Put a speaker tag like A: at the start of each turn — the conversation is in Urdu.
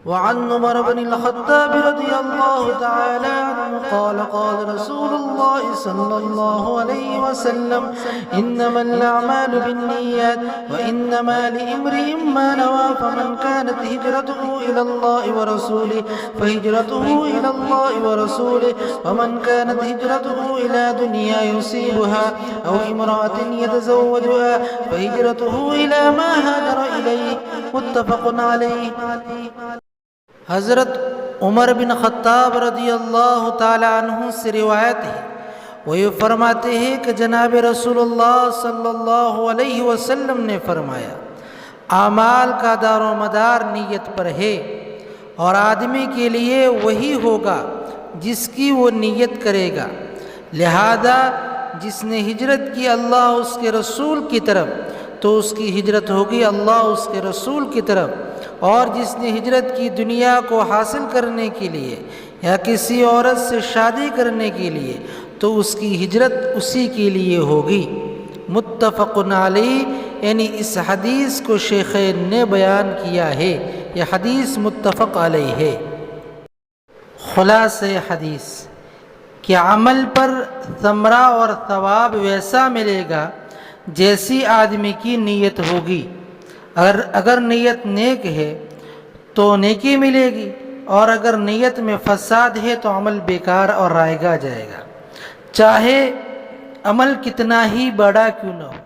A: وعن عمر بن الخطاب رضي الله تعالى عنه قال قال رسول الله صلى الله عليه وسلم إنما الأعمال بالنيات وإنما لامرئ ما نوى فمن كانت هجرته إلى الله ورسوله فهجرته إلى الله ورسوله ومن كانت هجرته إلى دنيا يصيبها أو امرأة يتزوجها فهجرته إلى ما هاجر إليه متفق عليه۔ حضرت عمر بن خطاب رضی اللہ تعالی عنہ سے روایت ہے، وہ یہ فرماتے ہیں کہ جناب رسول اللہ صلی اللہ علیہ وسلم نے فرمایا، اعمال کا دار و مدار نیت پر ہے، اور آدمی کے لیے وہی ہوگا جس کی وہ نیت کرے گا، لہذا جس نے ہجرت کی اللہ اس کے رسول کی طرف تو اس کی ہجرت ہوگی اللہ اس کے رسول کی طرف، اور جس نے ہجرت کی دنیا کو حاصل کرنے کے لیے یا کسی عورت سے شادی کرنے کے لیے تو اس کی ہجرت اسی کے لیے ہوگی۔ متفق علیہ، یعنی اس حدیث کو شیخین نے بیان کیا ہے، یہ حدیث متفق علیہ ہے۔ خلاصہ حدیث کہ عمل پر ثمرہ اور ثواب ویسا ملے گا جیسی آدمی کی نیت ہوگی۔ اگر نیت نیک ہے تو نیکی ملے گی، اور اگر نیت میں فساد ہے تو عمل بیکار اور رائگاں جائے گا، چاہے عمل کتنا ہی بڑا کیوں نہ ہو۔